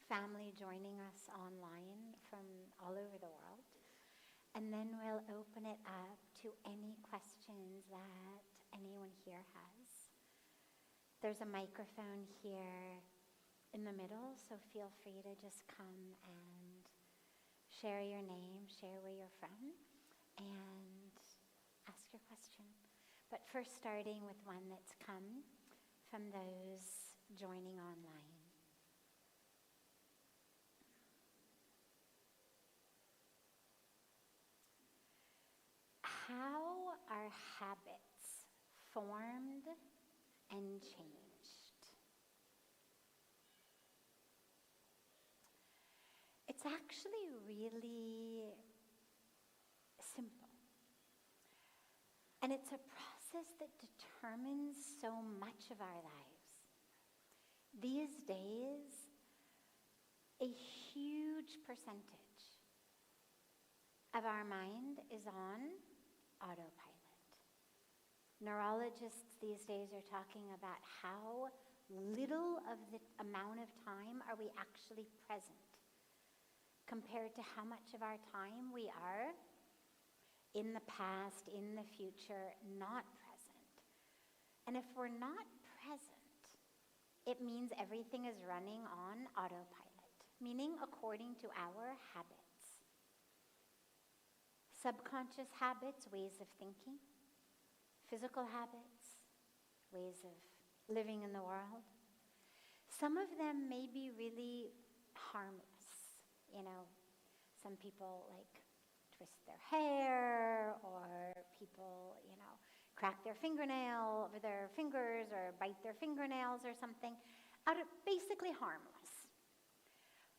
family joining us online from all over the world. And then we'll open it up to any questions that anyone here has. There's a microphone here in the middle, so feel free to just come and share your name, share where you're from, and ask your question. But first, starting with one that's come from those joining online. How are habits formed and changed? It's actually really simple. And it's a process that determines so much of our lives. These days, a huge percentage of our mind is on autopilot. Neurologists these days are talking about how little of the amount of time are we actually present compared to how much of our time we are in the past, in the future, not present. And if we're not present, it means everything is running on autopilot, meaning according to our habits. Subconscious habits, ways of thinking, physical habits, ways of living in the world. Some of them may be really harmless. Some people like twist their hair, or people, crack their fingernail over their fingers or bite their fingernails or something, basically harmless.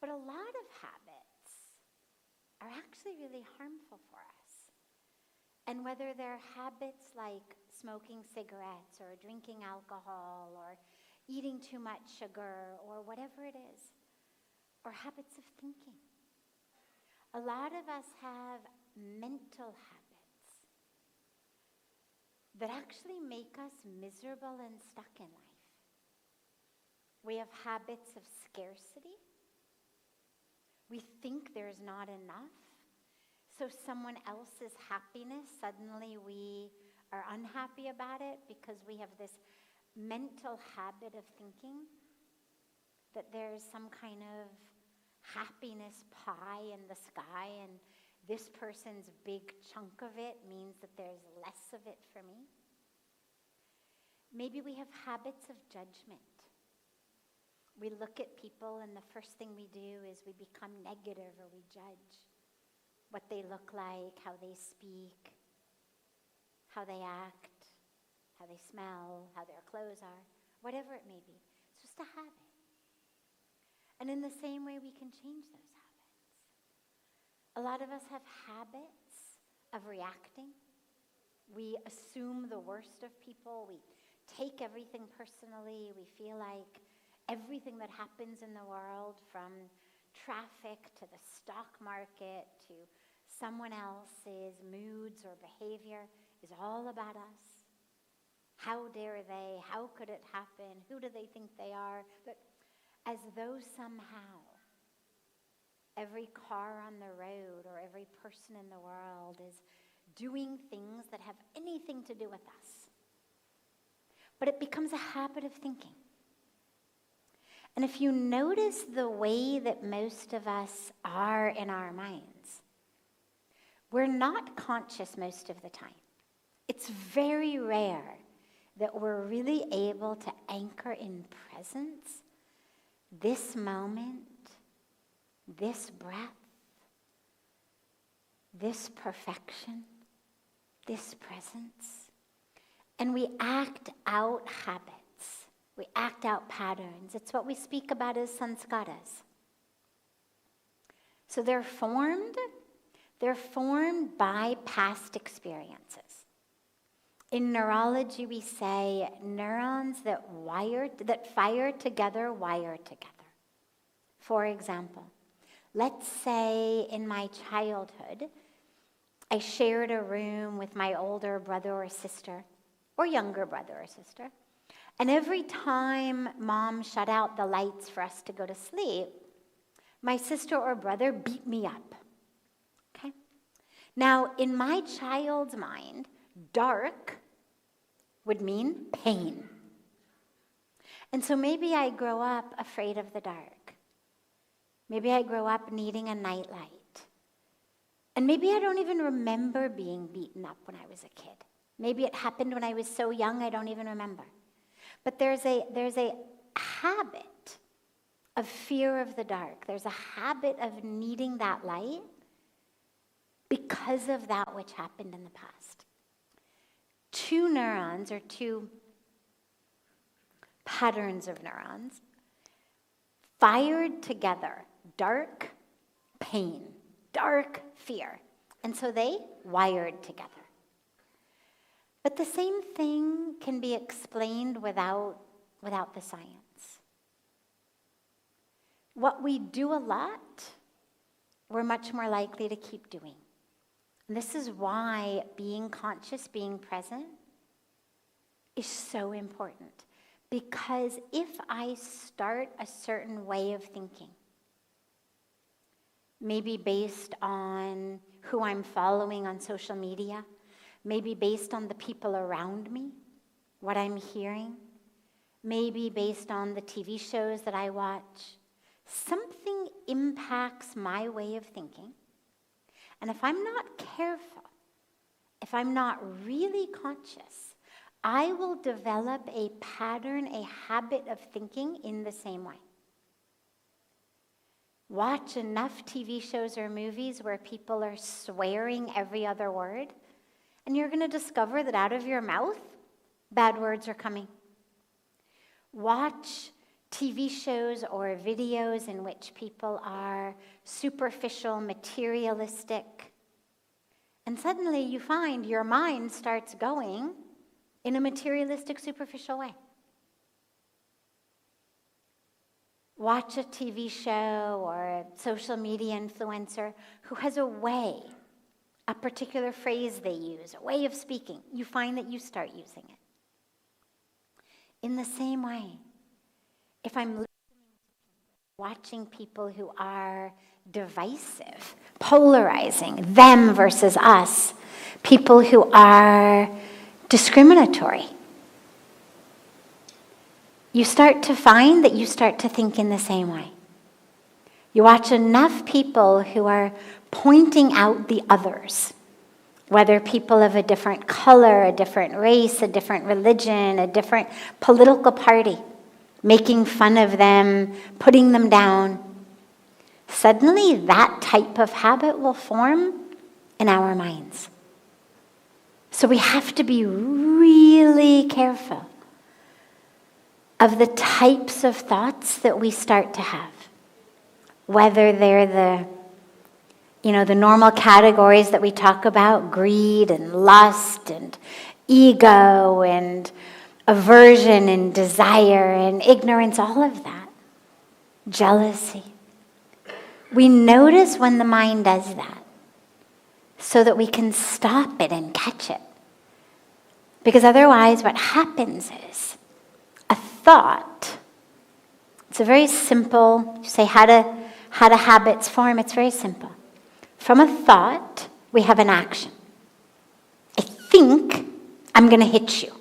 But a lot of habits are actually really harmful for us. And whether they're habits like smoking cigarettes or drinking alcohol or eating too much sugar or whatever it is, or habits of thinking. A lot of us have mental habits that actually make us miserable and stuck in life. We have habits of scarcity. We think there's not enough. So someone else's happiness, suddenly we are unhappy about it because we have this mental habit of thinking that there's some kind of happiness pie in the sky, and this person's big chunk of it means that there's less of it for me. Maybe we have habits of judgment. We look at people and the first thing we do is we become negative, or we judge what they look like, how they speak, how they act, how they smell, how their clothes are, whatever it may be. It's just a habit. And in the same way, we can change those habits. A lot of us have habits of reacting. We assume the worst of people. We take everything personally. We feel like everything that happens in the world, from traffic to the stock market to someone else's moods or behavior, is all about us. How dare they? How could it happen? Who do they think they are? But as though somehow every car on the road or every person in the world is doing things that have anything to do with us. But it becomes a habit of thinking. And if you notice the way that most of us are in our minds, we're not conscious most of the time. It's very rare that we're really able to anchor in presence this moment, this breath, this perfection, this presence. And we act out habits. We act out patterns. It's what we speak about as sanskaras. So they're formed by past experiences. In neurology, we say neurons that fire together, wire together. For example, let's say in my childhood, I shared a room with my older brother or sister, or younger brother or sister, and every time Mom shut out the lights for us to go to sleep, my sister or brother beat me up. Okay? Now, in my child's mind, dark would mean pain. And so maybe I grow up afraid of the dark. Maybe I grow up needing a nightlight. And maybe I don't even remember being beaten up when I was a kid. Maybe it happened when I was so young I don't even remember. But there's a habit of fear of the dark. There's a habit of needing that light because of that which happened in the past. Two neurons, or two patterns of neurons, fired together. Dark, pain. Dark, fear. And so they wired together. But the same thing can be explained without the science. What we do a lot, we're much more likely to keep doing. And this is why being conscious, being present, is so important. Because if I start a certain way of thinking, maybe based on who I'm following on social media, maybe based on the people around me, what I'm hearing, maybe based on the TV shows that I watch, something impacts my way of thinking. And if I'm not careful, if I'm not really conscious, I will develop a pattern, a habit of thinking in the same way. Watch enough TV shows or movies where people are swearing every other word, and you're going to discover that out of your mouth, bad words are coming. Watch TV shows or videos in which people are superficial, materialistic, and suddenly you find your mind starts going in a materialistic, superficial way. Watch a TV show or a social media influencer who has a way, a particular phrase they use, a way of speaking. You find that you start using it. In the same way, if I'm watching people who are divisive, polarizing, them versus us, people who are discriminatory, you start to find that you start to think in the same way. You watch enough people who are pointing out the others, whether people of a different color, a different race, a different religion, a different political party, making fun of them, putting them down. Suddenly, that type of habit will form in our minds. So we have to be really careful of the types of thoughts that we start to have. Whether they're the normal categories that we talk about, greed and lust and ego and aversion and desire and ignorance, all of that. Jealousy. We notice when the mind does that so that we can stop it and catch it. Because otherwise what happens is a thought, it's a very simple, you say how do habits form? It's very simple. From a thought, we have an action. I think I'm going to hit you,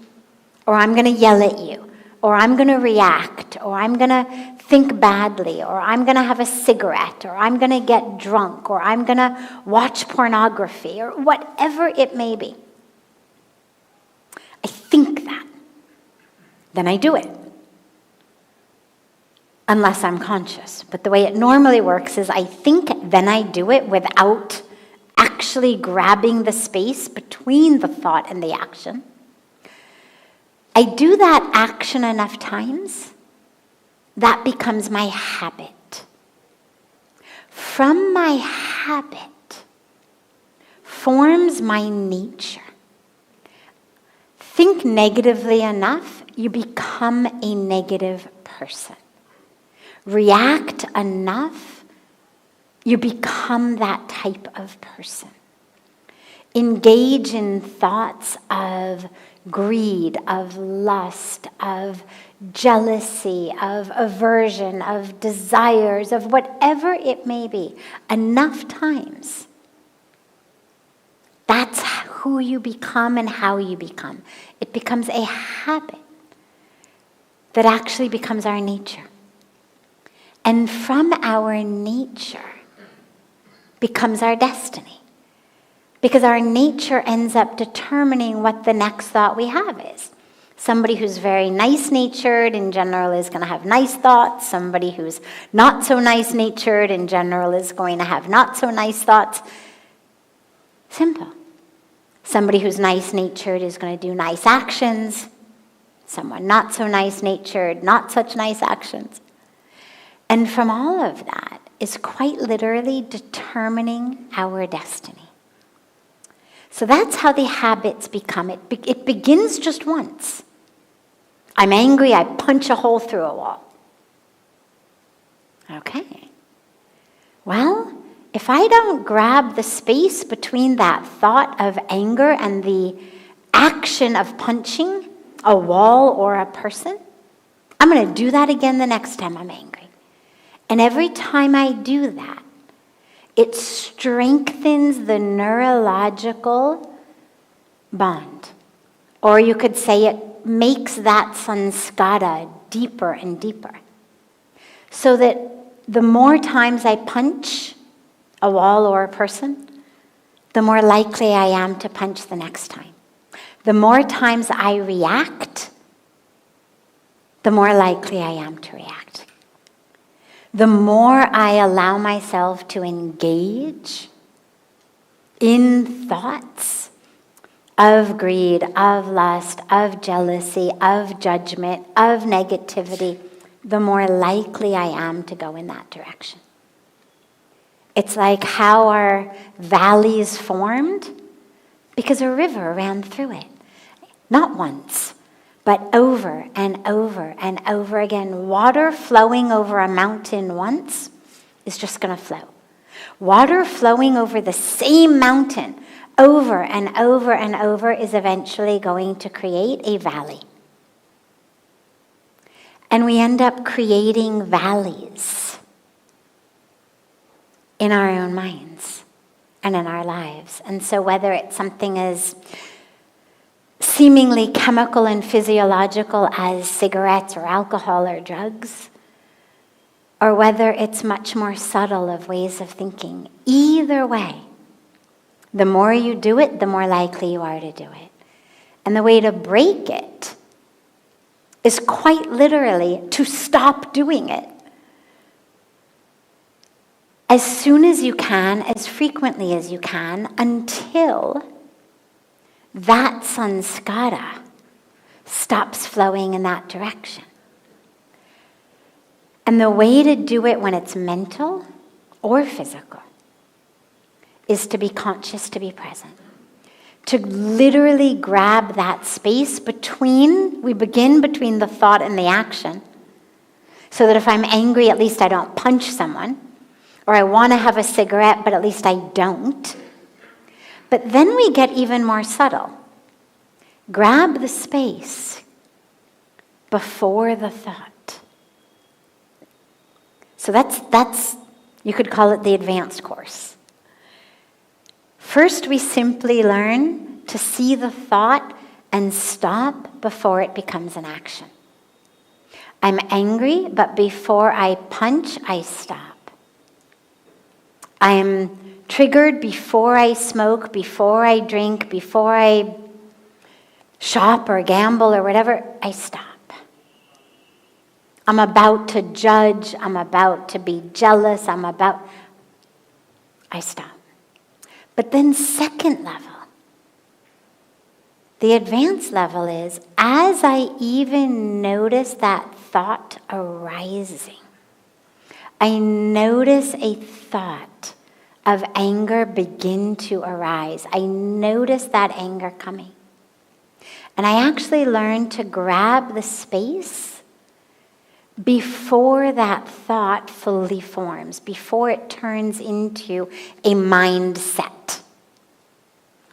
or I'm going to yell at you, or I'm going to react, or I'm going to think badly, or I'm going to have a cigarette, or I'm going to get drunk, or I'm going to watch pornography, or whatever it may be. I think that. Then I do it. Unless I'm conscious. But the way it normally works is I think, then I do it without actually grabbing the space between the thought and the action. I do that action enough times, that becomes my habit. From my habit forms my nature. Think negatively enough, you become a negative person. React enough, you become that type of person. engage in thoughts of greed, of lust, of jealousy, of aversion, of desires, of whatever it may be, enough times, that's who you become and how you become. It becomes a habit that actually becomes our nature. And from our nature becomes our destiny. Because our nature ends up determining what the next thought we have is. Somebody who's very nice-natured in general is going to have nice thoughts. Somebody who's not so nice-natured in general is going to have not so nice thoughts. Simple. Somebody who's nice-natured is going to do nice actions. Someone not so nice-natured, not such nice actions. And from all of that is quite literally determining our destiny. So that's how the habits become. It begins just once. I'm angry, I punch a hole through a wall. Okay. Well, if I don't grab the space between that thought of anger and the action of punching a wall or a person, I'm going to do that again the next time I'm angry. And every time I do that, it strengthens the neurological bond. Or you could say it makes that sanskara deeper and deeper. So that the more times I punch a wall or a person, the more likely I am to punch the next time. The more times I react, the more likely I am to react. The more I allow myself to engage in thoughts of greed, of lust, of jealousy, of judgment, of negativity, the more likely I am to go in that direction. It's like how our valleys formed because a river ran through it. Not once, but over and over and over again. Water flowing over a mountain once is just going to flow. Water flowing over the same mountain over and over and over is eventually going to create a valley. And we end up creating valleys in our own minds and in our lives. And so whether it's something as seemingly chemical and physiological as cigarettes or alcohol or drugs, or whether it's much more subtle of ways of thinking, either way, the more you do it, the more likely you are to do it. And the way to break it is quite literally to stop doing it. As soon as you can, as frequently as you can, until that sanskara stops flowing in that direction. And the way to do it when it's mental or physical is to be conscious, to be present. To literally grab that space we begin between the thought and the action. So that if I'm angry, at least I don't punch someone. Or I want to have a cigarette, but at least I don't. But then we get even more subtle. Grab the space before the thought. So that's you could call it the advanced course. First, we simply learn to see the thought and stop before it becomes an action. I'm angry, but before I punch, I stop. I'm triggered before I smoke, before I drink, before I shop or gamble or whatever, I stop. I'm about to judge, I'm about to be jealous, I stop. But then second level, the advanced level is, as I even notice that thought arising, I notice a thought of anger begin to arise. I notice that anger coming. And I actually learn to grab the space before that thought fully forms, before it turns into a mindset.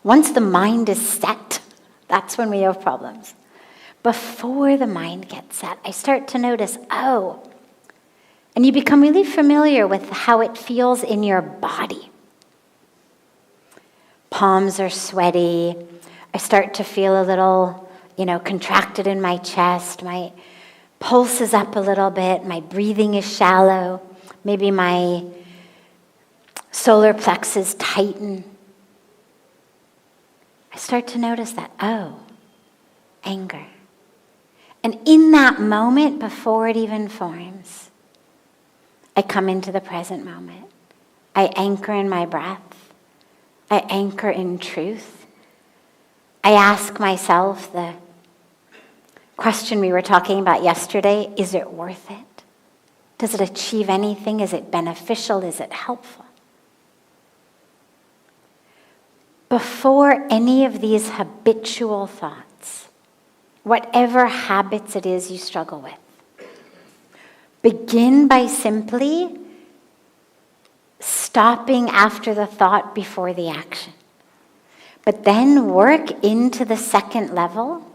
Once the mind is set, that's when we have problems. Before the mind gets set, I start to notice, and you become really familiar with how it feels in your body. Palms are sweaty. I start to feel a little, contracted in my chest. My pulse is up a little bit. My breathing is shallow. Maybe my solar plexus tighten. I start to notice that, anger. And in that moment, before it even forms, I come into the present moment. I anchor in my breath. I anchor in truth. I ask myself the question we were talking about yesterday, is it worth it? Does it achieve anything? Is it beneficial? Is it helpful? Before any of these habitual thoughts, whatever habits it is you struggle with, begin by simply stopping after the thought before the action. But then work into the second level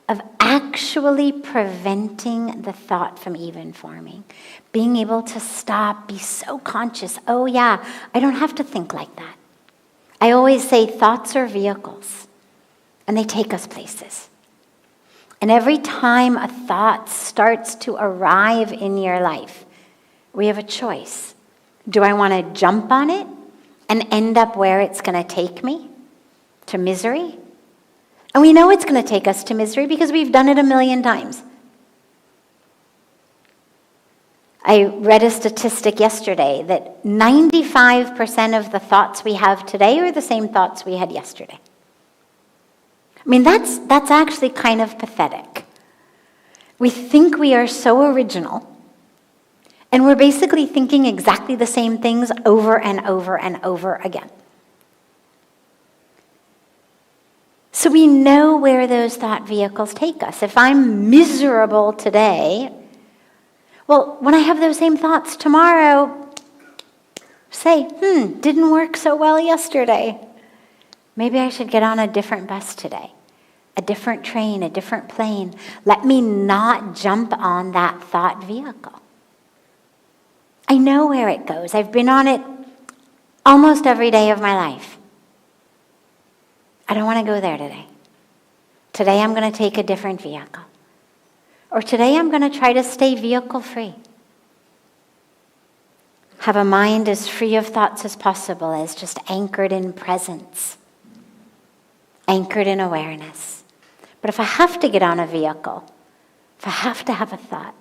of actually preventing the thought from even forming. Being able to stop, be so conscious. I don't have to think like that. I always say thoughts are vehicles, and they take us places. And every time a thought starts to arrive in your life, we have a choice. Do I want to jump on it and end up where it's going to take me? To misery? And we know it's going to take us to misery because we've done it 1,000,000 times. I read a statistic yesterday that 95% of the thoughts we have today are the same thoughts we had yesterday. I mean, that's actually kind of pathetic. We think we are so original, and we're basically thinking exactly the same things over and over and over again. So we know where those thought vehicles take us. If I'm miserable today, well, when I have those same thoughts tomorrow, say, didn't work so well yesterday. Maybe I should get on a different bus today, a different train, a different plane. Let me not jump on that thought vehicle. I know where it goes. I've been on it almost every day of my life. I don't want to go there today. Today I'm going to take a different vehicle. Or today I'm going to try to stay vehicle-free. Have a mind as free of thoughts as possible, as just anchored in presence, anchored in awareness. But if I have to get on a vehicle, if I have to have a thought,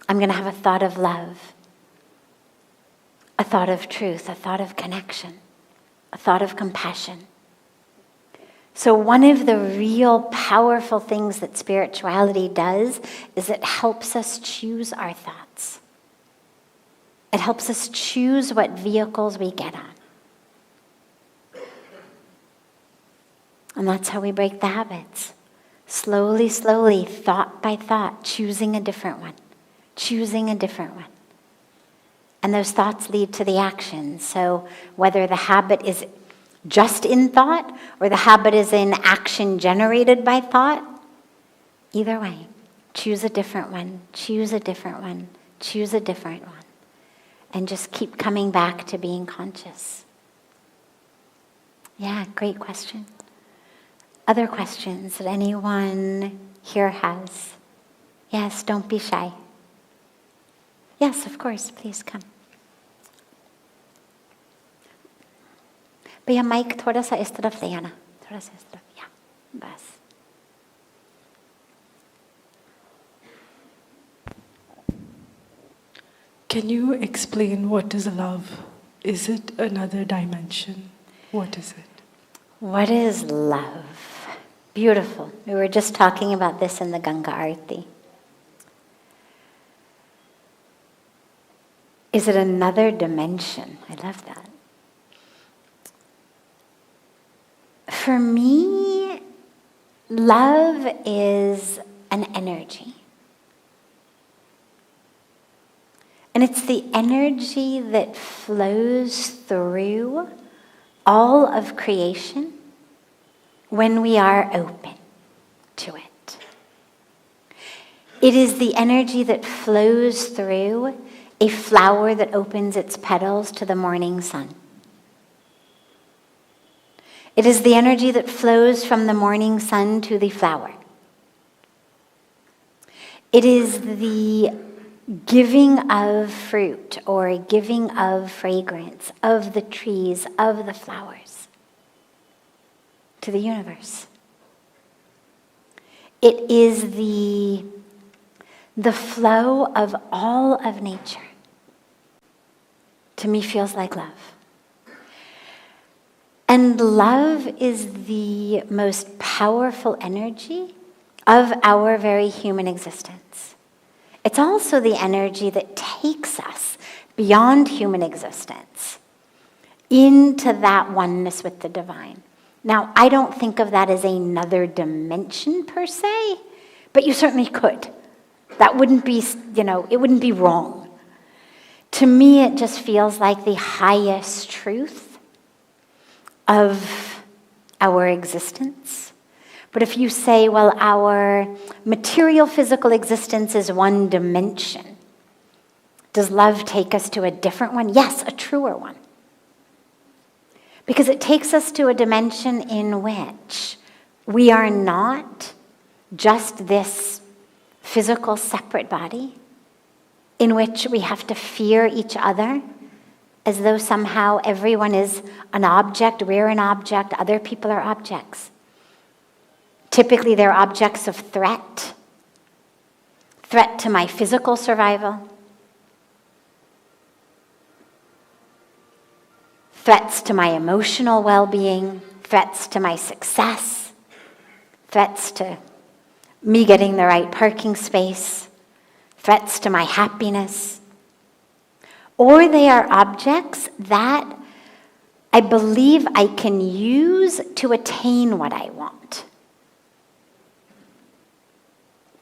I'm going to have a thought of love, a thought of truth, a thought of connection, a thought of compassion. So one of the real powerful things that spirituality does is it helps us choose our thoughts. It helps us choose what vehicles we get on. And that's how we break the habits. Slowly, slowly, thought by thought, choosing a different one. Choosing a different one. And those thoughts lead to the action. So whether the habit is just in thought, or the habit is in action generated by thought, either way, choose a different one, choose a different one, choose a different one, and just keep coming back to being conscious. Yeah, great question. Other questions that anyone here has? Yes, don't be shy. Yes, of course, please come. भैया mic थोड़ा सा इस तरफ ले आना, थोड़ा सा इस तरफ, या बस. Can you explain what is love? Is it another dimension? What is it? What is love? Beautiful. We were just talking about this in the Ganga Arati. Is it another dimension? I love that. For me, love is an energy. And it's the energy that flows through all of creation when we are open to it. It is the energy that flows through a flower that opens its petals to the morning sun. It is the energy that flows from the morning sun to the flower. It is the giving of fruit or giving of fragrance of the trees, of the flowers to the universe. It is the flow of all of nature. To me, feels like love. And love is the most powerful energy of our very human existence. It's also the energy that takes us beyond human existence into that oneness with the divine. Now, I don't think of that as another dimension per se, but you certainly could. That wouldn't be, it wouldn't be wrong. To me, it just feels like the highest truth of our existence. But if you say, well, our material physical existence is one dimension, does love take us to a different one? Yes, a truer one. Because it takes us to a dimension in which we are not just this physical separate body, in which we have to fear each other as though somehow everyone is an object, we're an object, other people are objects. Typically they're objects of threat to my physical survival, threats to my emotional well-being, threats to my success, threats to me getting the right parking space, threats to my happiness. Or they are objects that I believe I can use to attain what I want.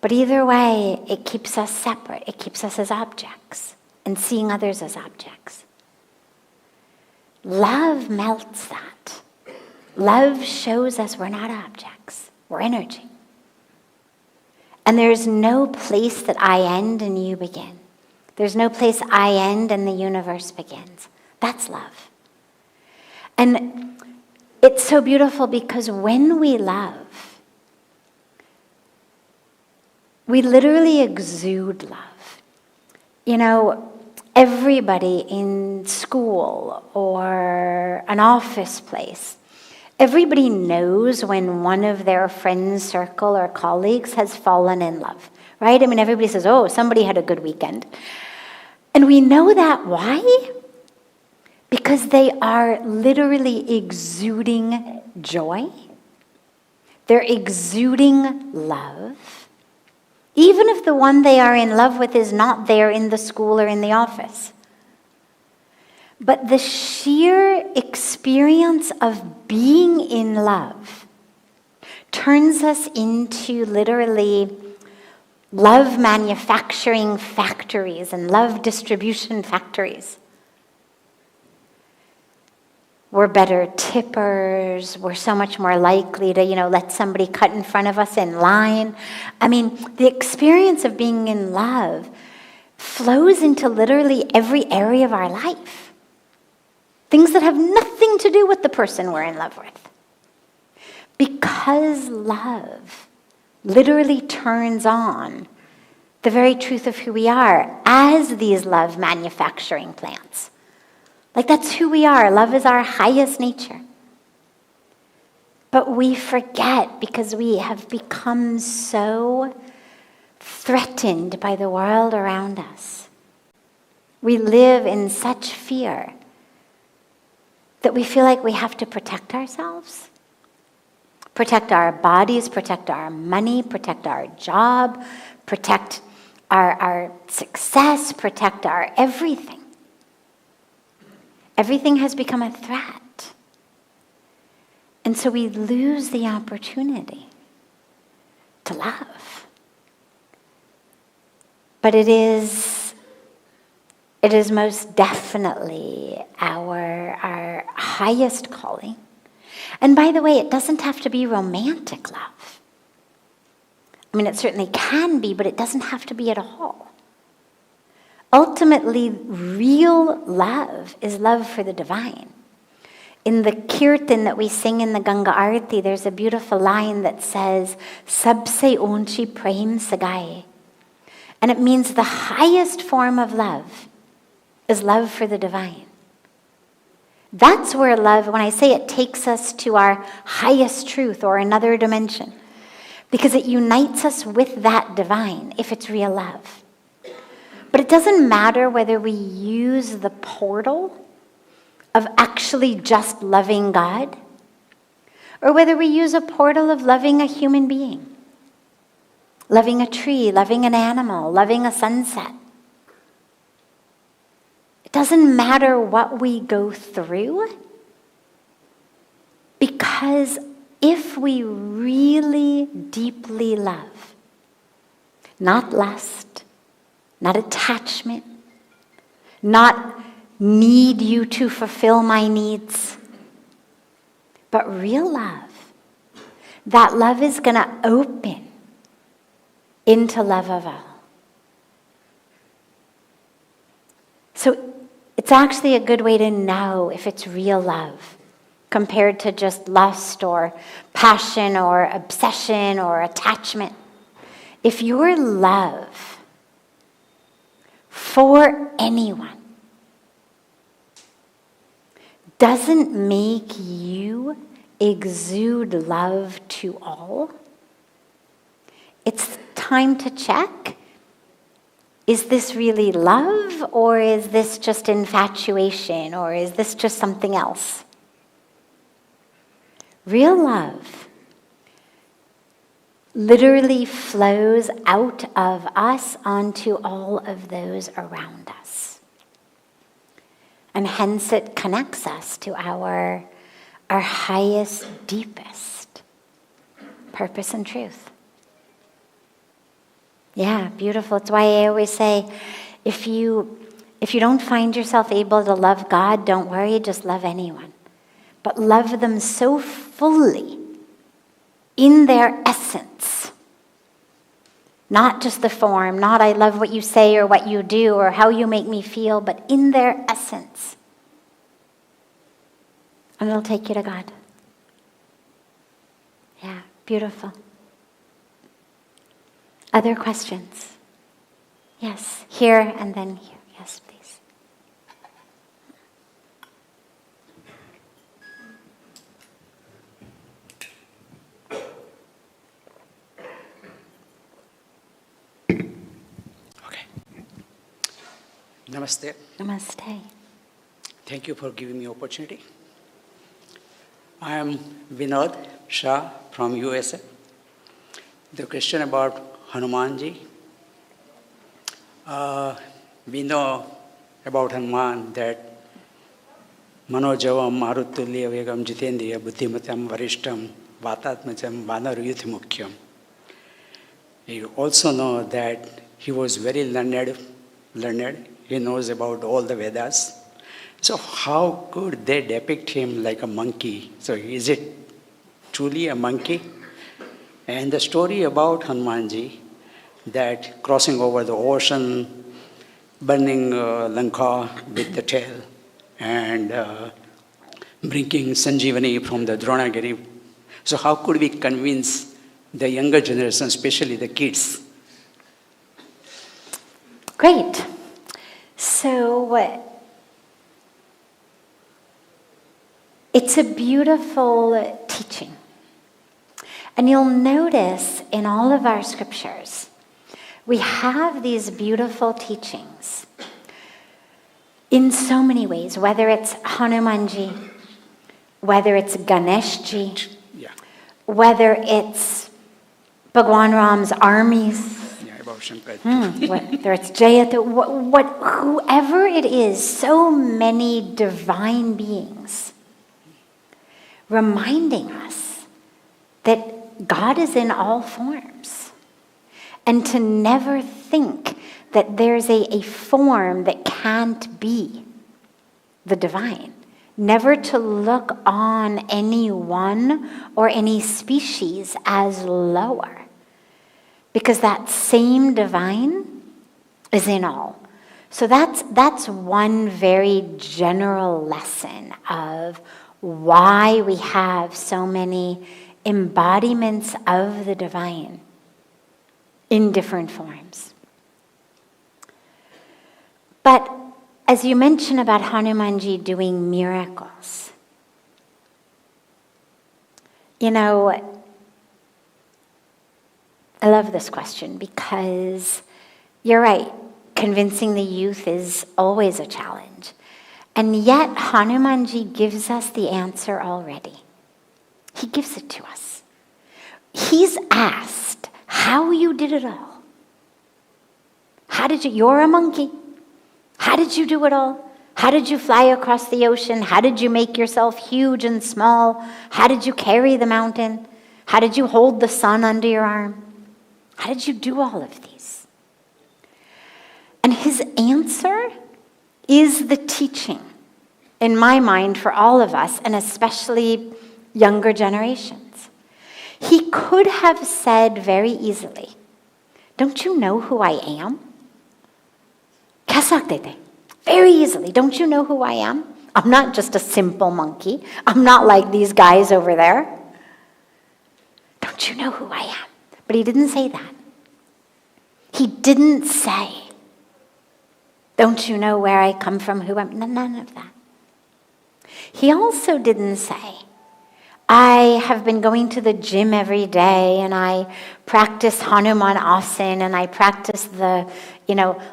But either way, it keeps us separate. It keeps us as objects and seeing others as objects. Love melts that. Love shows us we're not objects. We're energy. And there's no place that I end and you begin. There's no place I end and the universe begins. That's love. And it's so beautiful because when we love, we literally exude love. Everybody in school or an office place, everybody knows when one of their friends' circle or colleagues has fallen in love, right? Everybody says, oh, somebody had a good weekend. And we know that. Why? Because they are literally exuding joy. They're exuding love. Even if the one they are in love with is not there in the school or in the office. But the sheer experience of being in love turns us into literally love manufacturing factories and love distribution factories. We're better tippers. We're so much more likely to, let somebody cut in front of us in line. The experience of being in love flows into literally every area of our life. Things that have nothing to do with the person we're in love with. Because love literally turns on the very truth of who we are as these love manufacturing plants. That's who we are. Love is our highest nature. But we forget because we have become so threatened by the world around us. We live in such fear that we feel like we have to protect ourselves, protect our bodies, protect our money, protect our job, protect our success, protect our everything. Everything has become a threat. And so we lose the opportunity to love. But it is most definitely our highest calling. And by the way, it doesn't have to be romantic love. I mean, it certainly can be, but it doesn't have to be at all. Ultimately, real love is love for the divine. In the kirtan that we sing in the Ganga Arati, there's a beautiful line that says, Sabse onchi prem sagaye. And it means the highest form of love is love for the divine. That's where love, when I say it takes us to our highest truth or another dimension, because it unites us with that divine if it's real love. But it doesn't matter whether we use the portal of actually just loving God, or whether we use a portal of loving a human being, loving a tree, loving an animal, loving a sunset. It doesn't matter what we go through, because if we really deeply love, not lust, not attachment, not need you to fulfill my needs, but real love, that love is going to open into love of all. So it's actually a good way to know if it's real love compared to just lust or passion or obsession or attachment. If your love for anyone doesn't make you exude love to all, it's time to check. Is this really love, or is this just infatuation, or is this just something else? Real love literally flows out of us onto all of those around us. And hence it connects us to our highest, deepest purpose and truth. Yeah, beautiful. It's why I always say, if you don't find yourself able to love God, don't worry, just love anyone. But love them so fully, in their essence. Not just the form, not I love what you say or what you do or how you make me feel, but in their essence. And it'll take you to God. Yeah, beautiful. Other questions? Yes, here and then here. Yes, please. Okay. Namaste. Namaste. Thank you for giving me opportunity. I am Vinod Shah from USA. The question about Hanumanji. We know about Hanuman that Manojavam Marutulya Vegam Jitendriya Buddhimatam Varishtam Vatatmacham Vanaruyuthi Mukhyam. You also know that he was very learned. He knows about all the Vedas. So how could they depict him like a monkey? So is it truly a monkey? And the story about Hanumanji, that crossing over the ocean, burning Lanka with the tail, and bringing Sanjeevani from the Dronagiri. So how could we convince the younger generation, especially the kids? Great. So it's a beautiful teaching. And you'll notice in all of our scriptures, we have these beautiful teachings in so many ways, whether it's Hanumanji, whether it's Ganeshji, whether it's Bhagwan Ram's armies, whether it's Jayata, whoever it is, so many divine beings reminding us that God is in all forms. And to never think that there's a form that can't be the divine. never to look on anyone or any species as lower, because that same divine is in all. So that's one very general lesson of why we have so many embodiments of the divine in different forms. But as you mentioned about Hanumanji doing miracles, I love this question because you're right, convincing the youth is always a challenge. And yet Hanumanji gives us the answer already. He gives it to us. He's asked how you did it all. You're a monkey. How did you do it all? How did you fly across the ocean? How did you make yourself huge and small? How did you carry the mountain? How did you hold the sun under your arm? How did you do all of these? And his answer is the teaching, in my mind, for all of us, and especially younger generations. He could have said very easily, don't you know who I am? Very easily, don't you know who I am? I'm not just a simple monkey. I'm not like these guys over there. Don't you know who I am? But he didn't say that. He didn't say, don't you know where I come from, who I'm? None of that. He also didn't say, I have been going to the gym every day and I practice Hanuman asana and I practice the,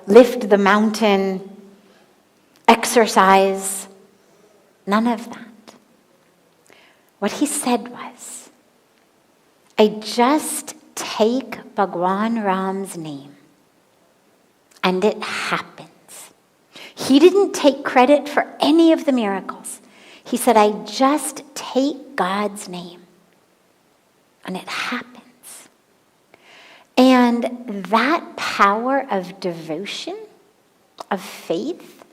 lift the mountain exercise. None of that. What he said was, I just take Bhagwan Ram's name and it happens. He didn't take credit for any of the miracles. He said, I just take God's name and it happens. And that power of devotion, of faith,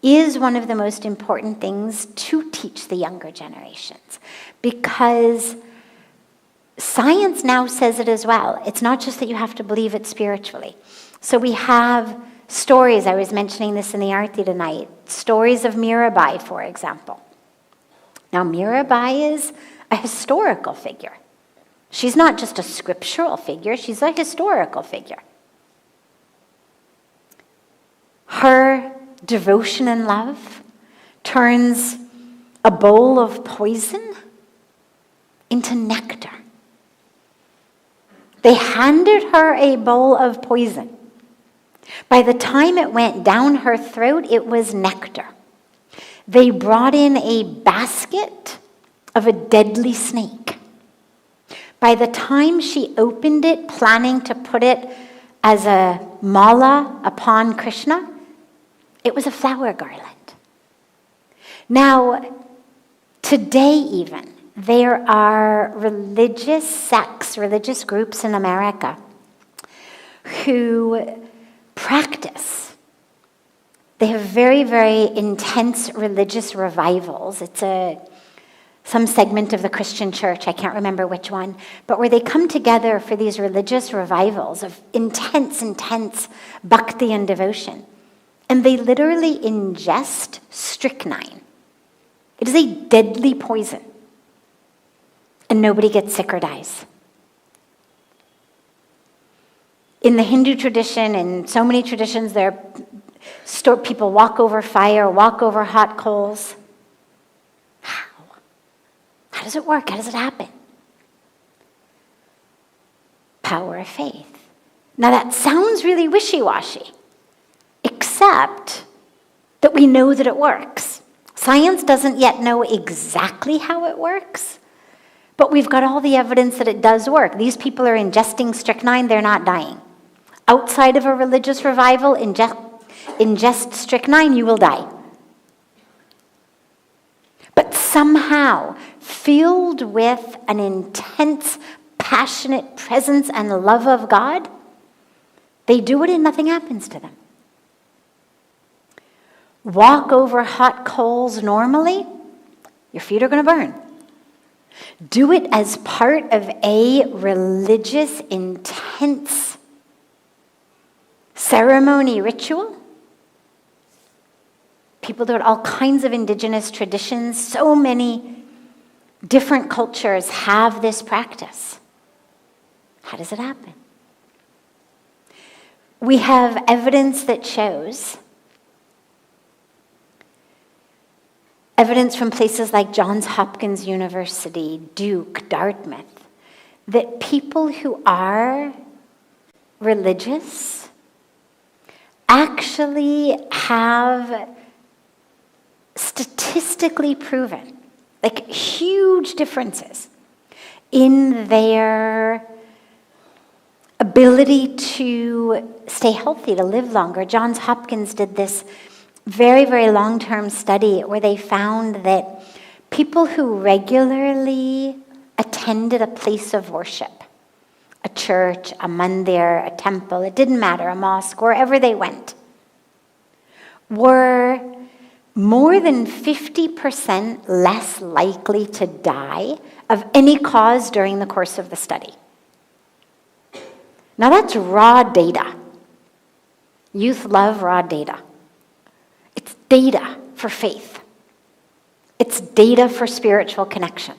is one of the most important things to teach the younger generations, because science now says it as well. It's not just that you have to believe it spiritually. So we have stories, I was mentioning this in the Aarti tonight, stories of Mirabai, for example. Now, Mirabai is a historical figure. She's not just a scriptural figure, she's a historical figure. Her devotion and love turns a bowl of poison into nectar. They handed her a bowl of poison. By the time it went down her throat, it was nectar. They brought in a basket of a deadly snake. By the time she opened it, planning to put it as a mala upon Krishna, it was a flower garland. Now, today even, there are religious sects, religious groups in America who practice. They have very, very intense religious revivals. It's some segment of the Christian church, I can't remember which one, but where they come together for these religious revivals of intense bhakti and devotion. And they literally ingest strychnine. It is a deadly poison. And nobody gets sick or dies. In the Hindu tradition, and so many traditions, people walk over fire, walk over hot coals. How? How does it work? How does it happen? Power of faith. Now that sounds really wishy-washy, except that we know that it works. Science doesn't yet know exactly how it works, but we've got all the evidence that it does work. These people are ingesting strychnine, they're not dying. Outside of a religious revival, ingest strychnine, you will die. But somehow, filled with an intense, passionate presence and love of God, they do it and nothing happens to them. Walk over hot coals normally, Your feet are going to burn. Do it as part of a religious, intense ceremony ritual. People do it, all kinds of indigenous traditions. So many different cultures have this practice. How does it happen? We have evidence that shows, evidence from places like Johns Hopkins University, Duke, Dartmouth, that people who are religious actually have statistically proven, like huge differences in their ability to stay healthy, to live longer. Johns Hopkins did this very, very long-term study where they found that people who regularly attended a place of worship, a church, a mandir, a temple, it didn't matter, a mosque, wherever they went, were more than 50% less likely to die of any cause during the course of the study. Now that's raw data. Youth love raw data. It's data for faith. It's data for spiritual connection.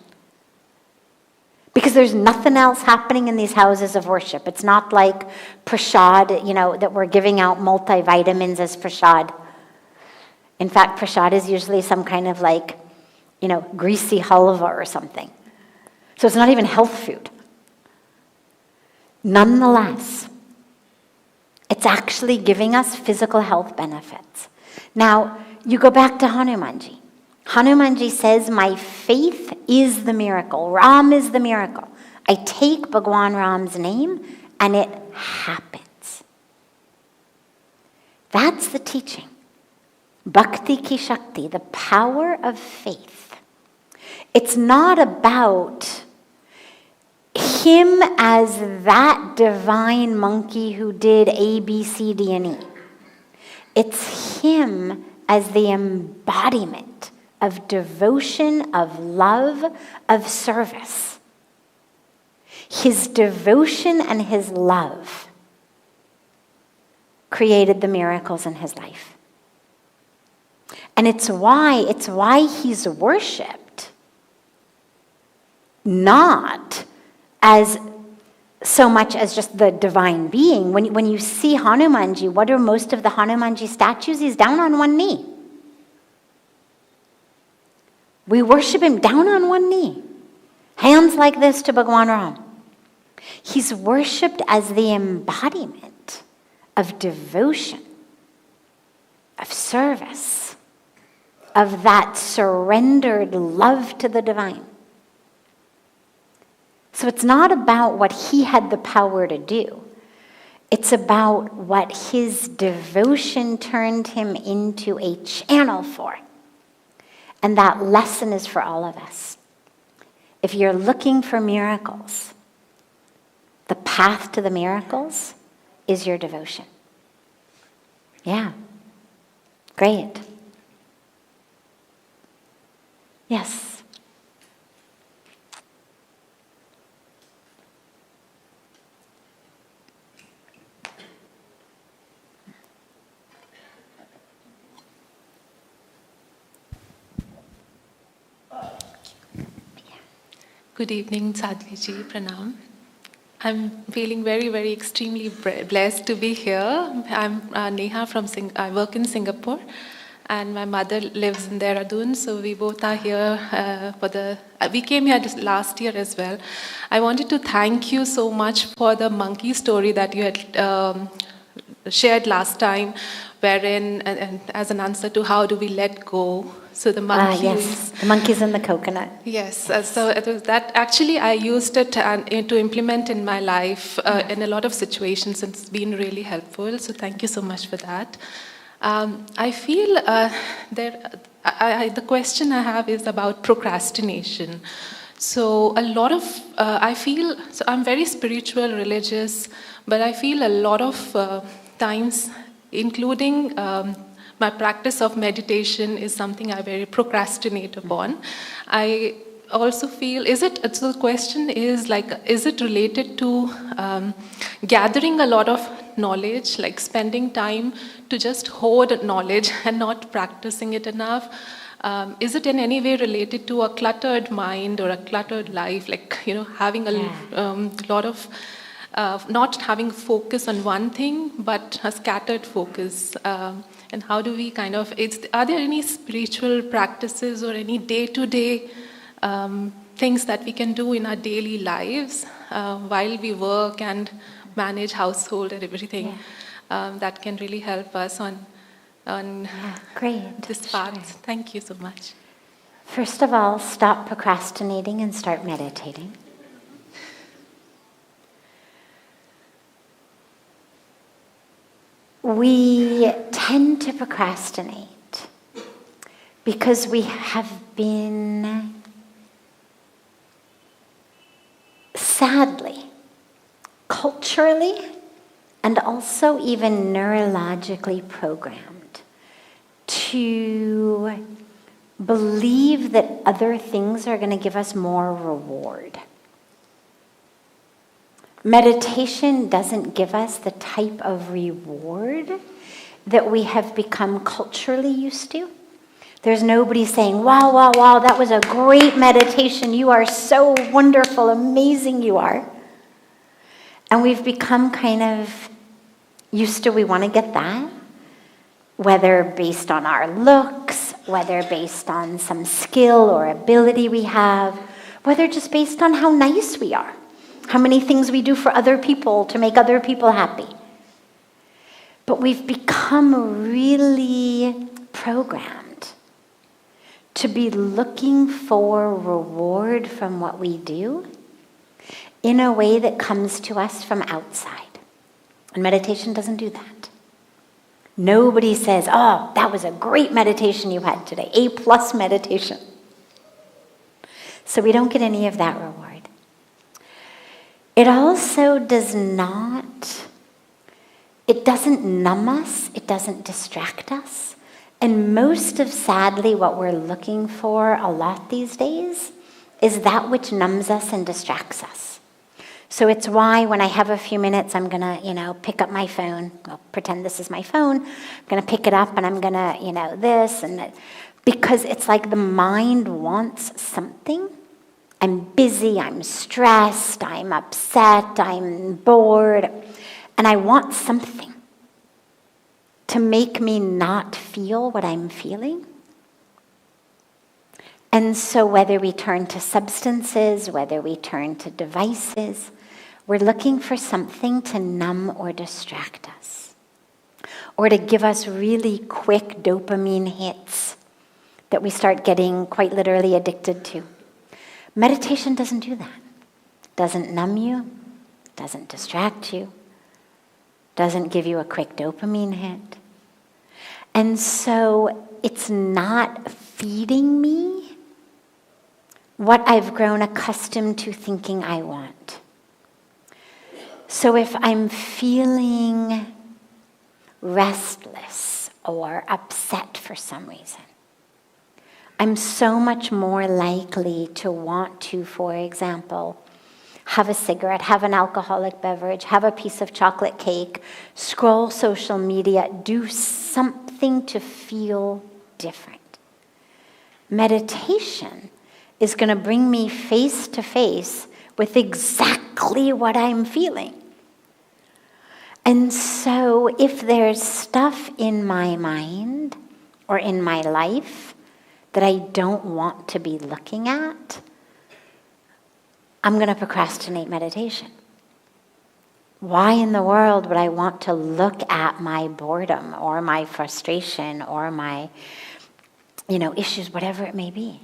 Because there's nothing else happening in these houses of worship. It's not like prasad, that we're giving out multivitamins as prasad. In fact, prasad is usually some kind of greasy halva or something. So it's not even health food. Nonetheless, it's actually giving us physical health benefits. Now, you go back to Hanumanji. Hanumanji says, my faith is the miracle. Ram is the miracle. I take Bhagwan Ram's name and it happens. That's the teaching. Bhakti ki Shakti, the power of faith. It's not about him as that divine monkey who did A, B, C, D, and E. It's him as the embodiment of devotion, of love, of service. His devotion and his love created the miracles in his life. And it's why he's worshipped, not as so much as just the divine being. When you see Hanumanji, what are most of the Hanumanji statues? He's down on one knee. We worship him down on one knee. Hands like this to Bhagwan Ram. He's worshipped as the embodiment of devotion, of service, of that surrendered love to the divine. So it's not about what he had the power to do. It's about what his devotion turned him into a channel for. And that lesson is for all of us. If you're looking for miracles, the path to the miracles is your devotion. Yeah. Great. Yes. Good evening, Sadhviji, Pranam. I'm feeling very, very extremely blessed to be here. I'm Neha from I work in Singapore, and my mother lives in Dehradun, so we both are here we came here just last year as well. I wanted to thank you so much for the monkey story that you had shared last time, wherein, and as an answer to how do we let go. So the monkeys. Yes, the monkeys in the coconut. Yes, so it was that actually I used it to implement in my life in a lot of situations, and it's been really helpful. So thank you so much for that. I feel the question I have is about procrastination. So a lot of, I feel, so I'm very spiritual, religious, but I feel a lot of times, including my practice of meditation is something I very procrastinate upon. I also feel, so the question is like, is it related to gathering a lot of knowledge, like spending time to just hoard knowledge and not practicing it enough? Is it in any way related to a cluttered mind or a cluttered life, like, having a lot of, not having focus on one thing, but a scattered focus? And how do we are there any spiritual practices or any day-to-day things that we can do in our daily lives while we work and manage household and everything that can really help us on great. this path? Sure. Thank you so much. First of all, stop procrastinating and start meditating. We tend to procrastinate because we have been, sadly, culturally and also even neurologically programmed to believe that other things are going to give us more reward. Meditation doesn't give us the type of reward that we have become culturally used to. There's nobody saying, wow, wow, wow, that was a great meditation. You are so wonderful, amazing you are. And we've become kind of used to, we want to get that, whether based on our looks, whether based on some skill or ability we have, whether just based on how nice we are, how many things we do for other people to make other people happy. But we've become really programmed to be looking for reward from what we do in a way that comes to us from outside. And meditation doesn't do that. Nobody says, oh, that was a great meditation you had today, A+ meditation. So we don't get any of that reward. It also doesn't numb us, it doesn't distract us. And most of, sadly, what we're looking for a lot these days is that which numbs us and distracts us. So it's why when I have a few minutes, I'm going to, pick up my phone. I'll pretend this is my phone. I'm going to pick it up and I'm going to, this and that. Because it's like the mind wants something. I'm busy, I'm stressed, I'm upset, I'm bored. And I want something to make me not feel what I'm feeling. And so whether we turn to substances, whether we turn to devices, we're looking for something to numb or distract us, or to give us really quick dopamine hits that we start getting quite literally addicted to. Meditation doesn't do that. Doesn't numb you, doesn't distract you, doesn't give you a quick dopamine hit. And so it's not feeding me what I've grown accustomed to thinking I want. So if I'm feeling restless or upset for some reason, I'm so much more likely to want to, for example, have a cigarette, have an alcoholic beverage, have a piece of chocolate cake, scroll social media, do something to feel different. Meditation is going to bring me face to face with exactly what I'm feeling. And so if there's stuff in my mind or in my life that I don't want to be looking at, I'm going to procrastinate meditation. Why in the world would I want to look at my boredom or my frustration or my, issues, whatever it may be?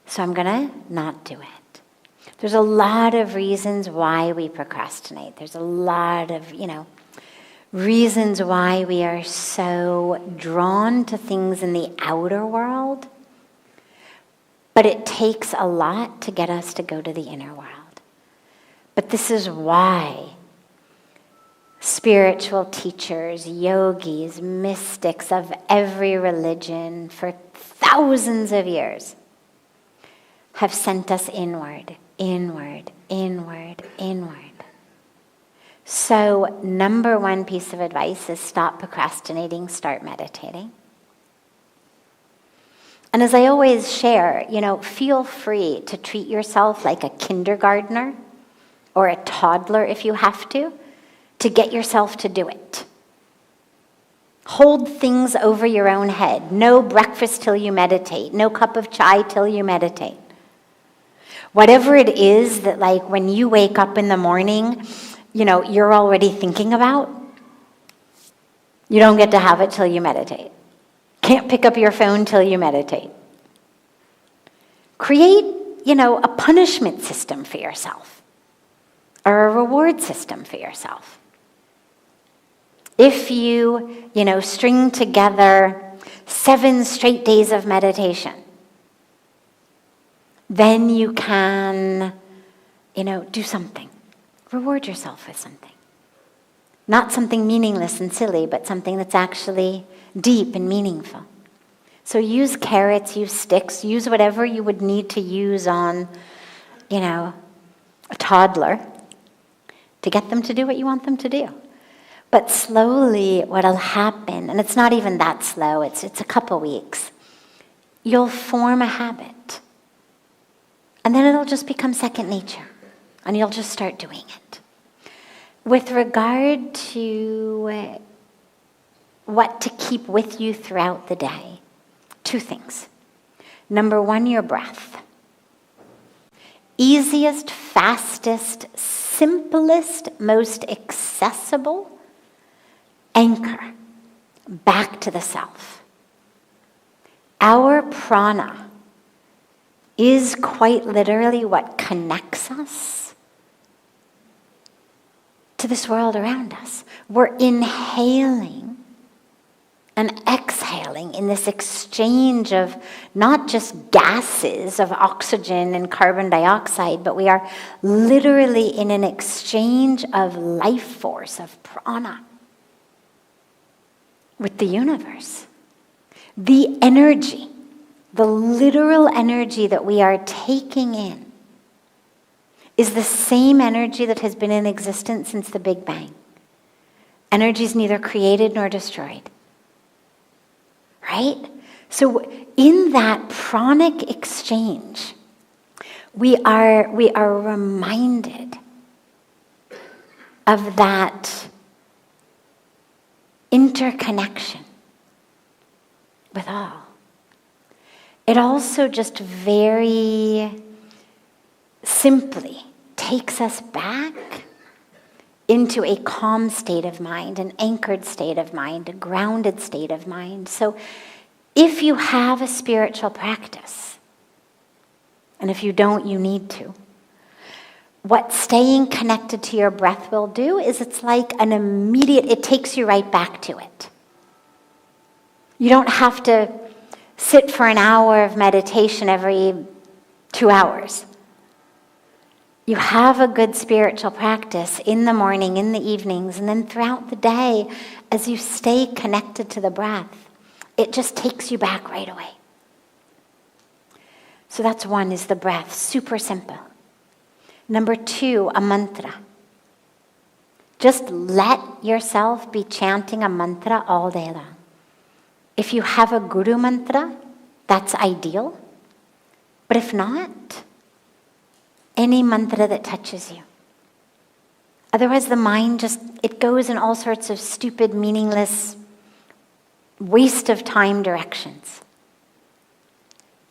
So I'm going to not do it. There's a lot of reasons why we procrastinate. There's a lot of, reasons why we are so drawn to things in the outer world. But it takes a lot to get us to go to the inner world. But this is why spiritual teachers, yogis, mystics of every religion for thousands of years have sent us inward, inward, inward, inward. So, number one piece of advice is stop procrastinating, start meditating. And as I always share, feel free to treat yourself like a kindergartner or a toddler if you have to get yourself to do it. Hold things over your own head. No breakfast till you meditate. No cup of chai till you meditate. Whatever it is that, like, when you wake up in the morning, you're already thinking about, you don't get to have it till you meditate. Can't pick up your phone till you meditate. Create, a punishment system for yourself or a reward system for yourself. If you, string together 7 straight days of meditation, then you can, do something. Reward yourself with something. Not something meaningless and silly, but something that's actually deep and meaningful. So use carrots, use sticks, use whatever you would need to use on, a toddler to get them to do what you want them to do. But slowly what'll happen, and it's not even that slow, it's a couple weeks, you'll form a habit. And then it'll just become second nature. And you'll just start doing it. With regard to what to keep with you throughout the day, 2 things. Number 1, your breath. Easiest, fastest, simplest, most accessible anchor back to the self. Our prana is quite literally what connects us to this world around us. We're inhaling and exhaling in this exchange of not just gases of oxygen and carbon dioxide, but we are literally in an exchange of life force, of prana, with the universe. The energy, the literal energy that we are taking in, is the same energy that has been in existence since the Big Bang. Energy is neither created nor destroyed. Right? So in that pranic exchange, we are reminded of that interconnection with all. It also just very simply takes us back into a calm state of mind, an anchored state of mind, a grounded state of mind. So if you have a spiritual practice, and if you don't, you need to, what staying connected to your breath will do is it's like an immediate, it takes you right back to it. You don't have to sit for an hour of meditation every 2 hours. You have a good spiritual practice in the morning, in the evenings, and then throughout the day, as you stay connected to the breath, it just takes you back right away. So that's 1, is the breath, super simple. Number 2, a mantra. Just let yourself be chanting a mantra all day long. If you have a guru mantra, that's ideal. But if not, any mantra that touches you. Otherwise the mind it goes in all sorts of stupid, meaningless, waste of time directions.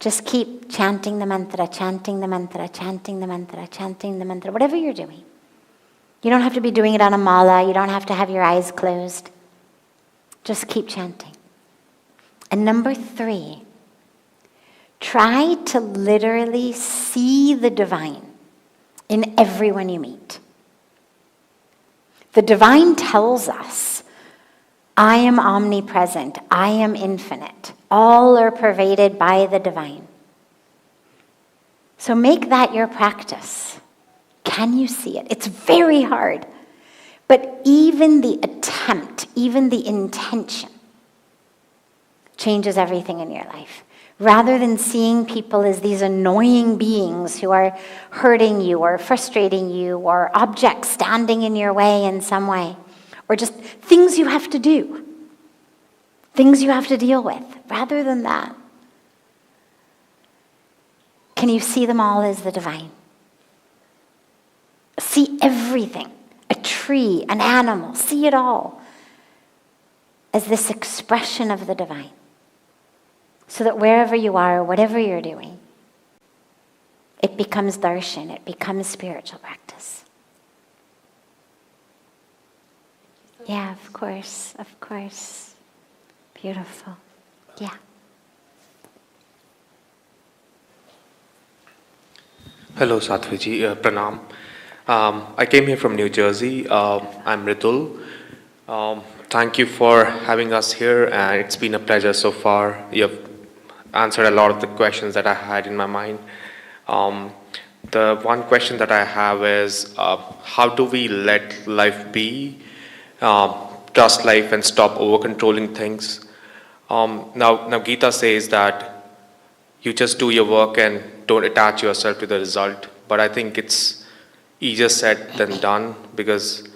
Just keep chanting the mantra, chanting the mantra, chanting the mantra, chanting the mantra, whatever you're doing. You don't have to be doing it on a mala. You don't have to have your eyes closed. Just keep chanting. And number 3, try to literally see the divine in everyone you meet. The divine tells us, I am omnipresent, I am infinite. All are pervaded by the divine. So make that your practice. Can you see it? It's very hard. But even the attempt, even the intention, changes everything in your life. Rather than seeing people as these annoying beings who are hurting you or frustrating you or objects standing in your way in some way, or just things you have to do, things you have to deal with, rather than that, can you see them all as the divine? See everything, a tree, an animal, see it all as this expression of the divine. So that wherever you are, whatever you're doing, it becomes darshan, it becomes spiritual practice. Yeah, of course, of course. Beautiful. Yeah. Hello, Sadhviji. Pranam. I came here from New Jersey. I'm Ritul. Thank you for having us here, and it's been a pleasure so far. You've answered a lot of the questions that I had in my mind. The one question that I have is, how do we let life be, trust life and stop over-controlling things? Now Gita says that you just do your work and don't attach yourself to the result. But I think it's easier said than done, because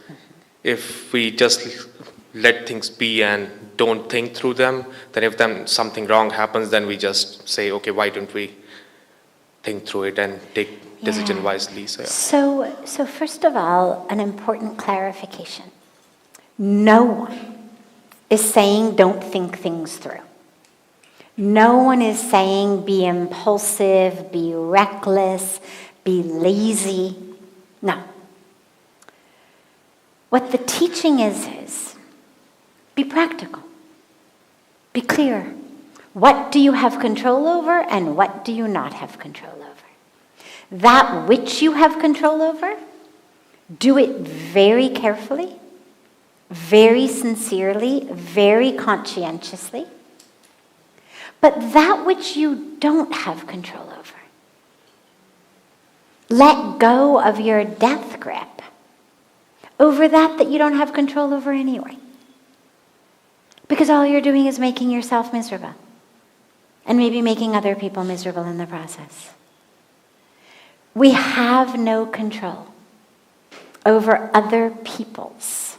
if we just let things be and don't think through them, then if something wrong happens, then we just say, okay, why don't we think through it and take decision wisely? So first of all, an important clarification. No one is saying don't think things through. No one is saying be impulsive, be reckless, be lazy. No. What the teaching is be practical. Be clear. What do you have control over and what do you not have control over? That which you have control over, do it very carefully, very sincerely, very conscientiously. But that which you don't have control over, let go of your death grip over that you don't have control over anyway. Because all you're doing is making yourself miserable. And maybe making other people miserable in the process. We have no control over other people's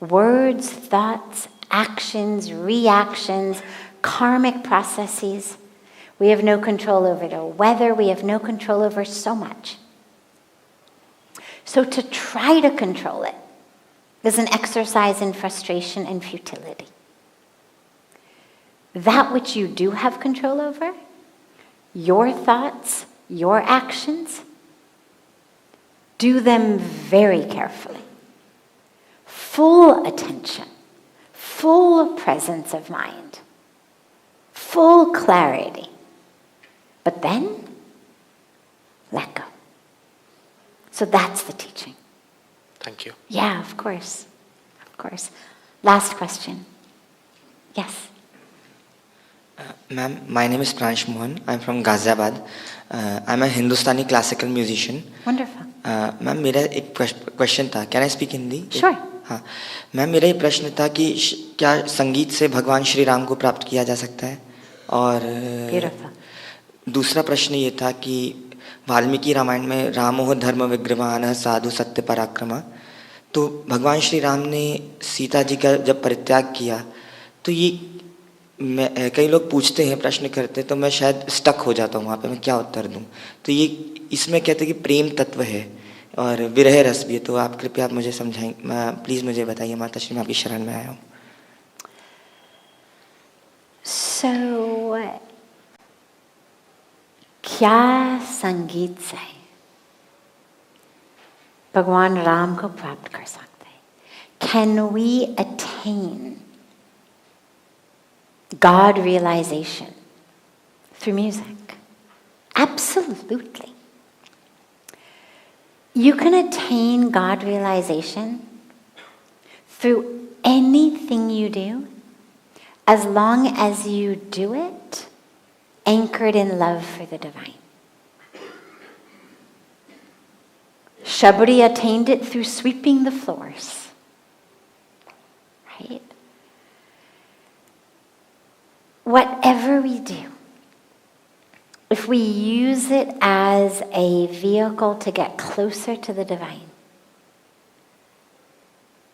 words, thoughts, actions, reactions, karmic processes. We have no control over the weather. We have no control over so much. So to try to control it is an exercise in frustration and futility. That which you do have control over, your thoughts, your actions, do them very carefully. Full attention, full presence of mind, full clarity. But then, let go. So that's the teaching. Thank you. Yeah, of course. Of course. Last question. Yes. Ma'am, my name is Pransh Mohan. I'm from Ghaziabad. I'm a Hindustani classical musician. Wonderful. Ma'am मेरा एक question था. Can I speak Hindi? Sure. हाँ ma'am, मेरा ये प्रश्न था कि क्या संगीत से भगवान श्री राम को प्राप्त किया जा सकता है? और दूसरा प्रश्न ये था कि वाल्मीकि रामायण में रामो धर्म विग्रहवान साधु सत्य पराक्रमा, तो भगवान श्री राम ने सीता जी का जब परित्याग किया, तो ये कई लोग पूछते हैं, प्रश्न करते हैं, तो मैं शायद स्टक हो जाता हूँ वहाँ पे, मैं क्या उत्तर दूँ. तो ये इसमें कहते हैं कि प्रेम तत्व है और विरह रस भी है. तो आप कृपया आप मुझे समझाएं, प्लीज़ मुझे बताइए. माता श्री, मैं आपकी शरण में आया हूँ. क्या संगीत से भगवान राम को प्राप्त कर सकते हैं? Can we attain God realization through music? Absolutely. You can attain God realization through anything you do, as long as you do it anchored in love for the divine. Shabri attained it through sweeping the floors. Right? Whatever we do, if we use it as a vehicle to get closer to the divine,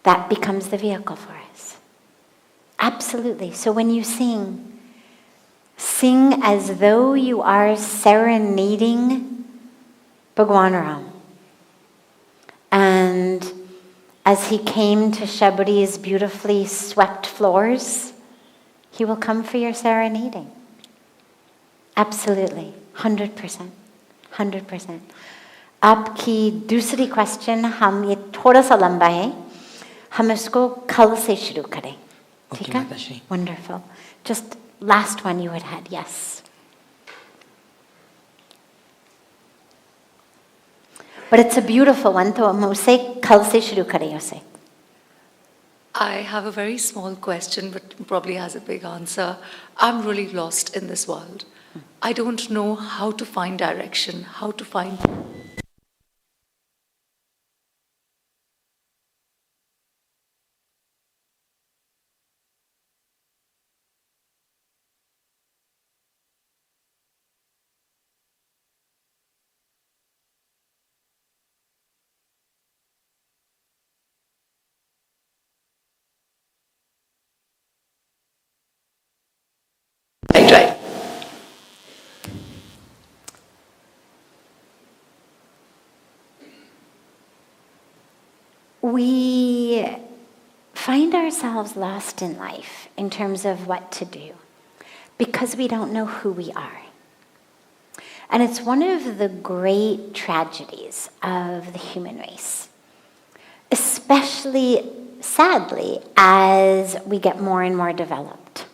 that becomes the vehicle for us. Absolutely. So when you sing, sing as though you are serenading Bhagwan Ram. And as he came to Shabri's beautifully swept floors, he will come for your serenading. Absolutely. 100%. 100%. आपकी दूसरी question हम ये थोड़ा सा लंबा है, हम इसको कल से शुरू करें. ठीक है? Wonderful. Just last one you had, yes. But it's a beautiful one, तो हम उसे कल से शुरू करें उसे. I have a very small question, but probably has a big answer. I'm really lost in this world. I don't know how to find direction, how to find... Right. We find ourselves lost in life in terms of what to do because we don't know who we are. And it's one of the great tragedies of the human race, especially, sadly, as we get more and more developed.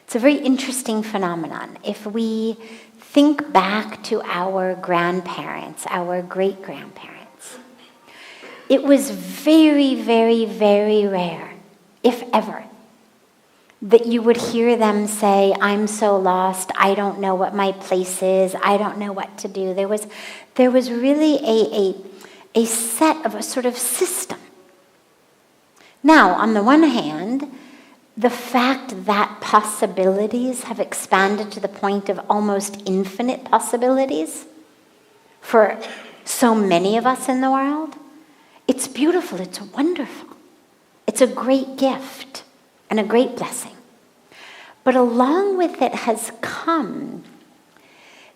It's a very interesting phenomenon. If we think back to our grandparents, our great-grandparents, it was very, very, very rare, if ever, that you would hear them say, I'm so lost, I don't know what my place is, I don't know what to do. There was really a set of a sort of system. Now, on the one hand, the fact that possibilities have expanded to the point of almost infinite possibilities for so many of us in the world, it's beautiful, it's wonderful. It's a great gift and a great blessing. But along with it has come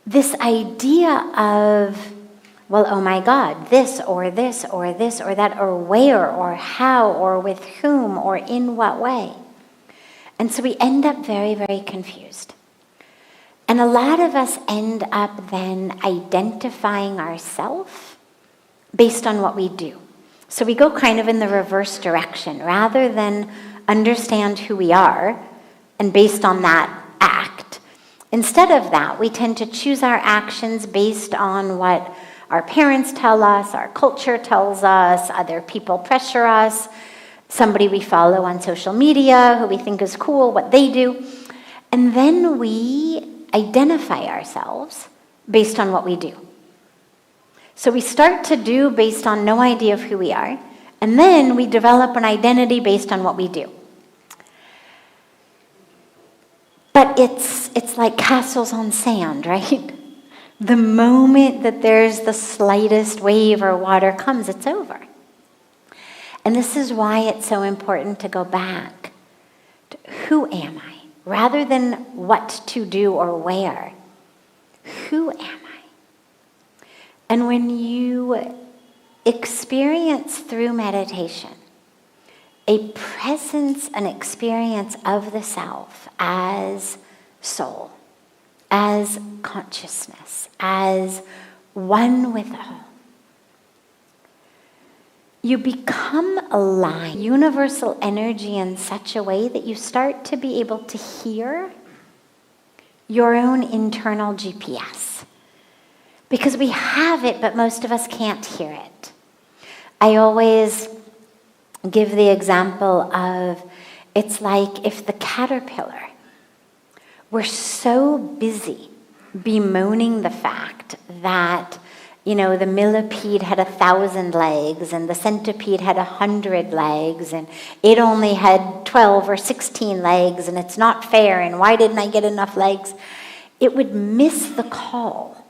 this idea of, well, oh my God, this or this or this or that, or where or how or with whom or in what way. And so we end up very, very confused. And a lot of us end up then identifying ourselves based on what we do. So we go kind of in the reverse direction. Rather than understand who we are and based on that act, instead of that, we tend to choose our actions based on what our parents tell us, our culture tells us, other people pressure us, somebody we follow on social media who we think is cool, what they do. And then we identify ourselves based on what we do. So we start to do based on no idea of who we are, and then we develop an identity based on what we do. But it's like castles on sand, right? The moment that there's the slightest wave or water comes, it's over. And this is why it's so important to go back to who am I? Rather than what to do or where. Who am I? And when you experience through meditation a presence, an experience of the self as soul, as consciousness, as one with all, you become aligned, universal energy in such a way that you start to be able to hear your own internal GPS. Because we have it, but most of us can't hear it. I always give the example of, it's like if the caterpillar were so busy bemoaning the fact that the millipede had 1,000 legs and the centipede had 100 legs and it only had 12 or 16 legs and it's not fair and why didn't I get enough legs? It would miss the call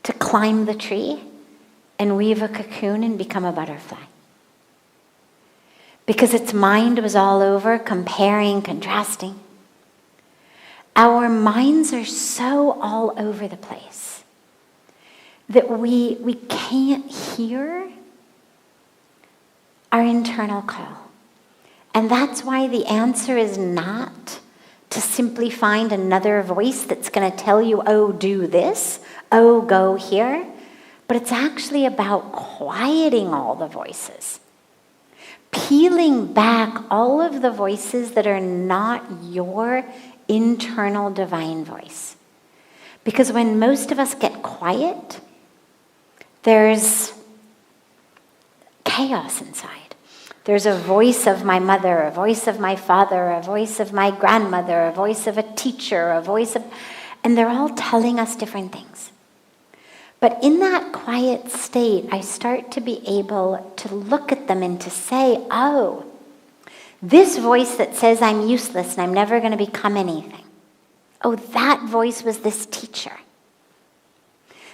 to climb the tree and weave a cocoon and become a butterfly. Because its mind was all over comparing, contrasting. Our minds are so all over the place that we can't hear our internal call. And that's why the answer is not to simply find another voice that's going to tell you, oh, do this, oh, go here. But it's actually about quieting all the voices. Peeling back all of the voices that are not your internal divine voice. Because when most of us get quiet, there's chaos inside. There's a voice of my mother, a voice of my father, a voice of my grandmother, a voice of a teacher, a voice of... And they're all telling us different things. But in that quiet state, I start to be able to look at them and to say, oh, this voice that says I'm useless and I'm never going to become anything. Oh, that voice was this teacher.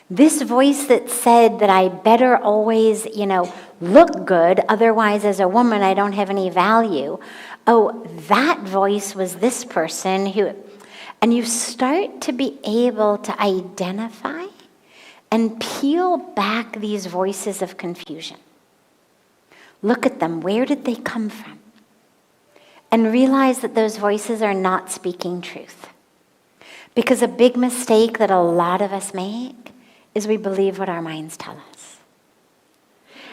This voice that said that I better always, look good, otherwise as a woman I don't have any value. Oh, that voice was this person who... And you start to be able to identify and peel back these voices of confusion. Look at them. Where did they come from? And realize that those voices are not speaking truth. Because a big mistake that a lot of us make is we believe what our minds tell us.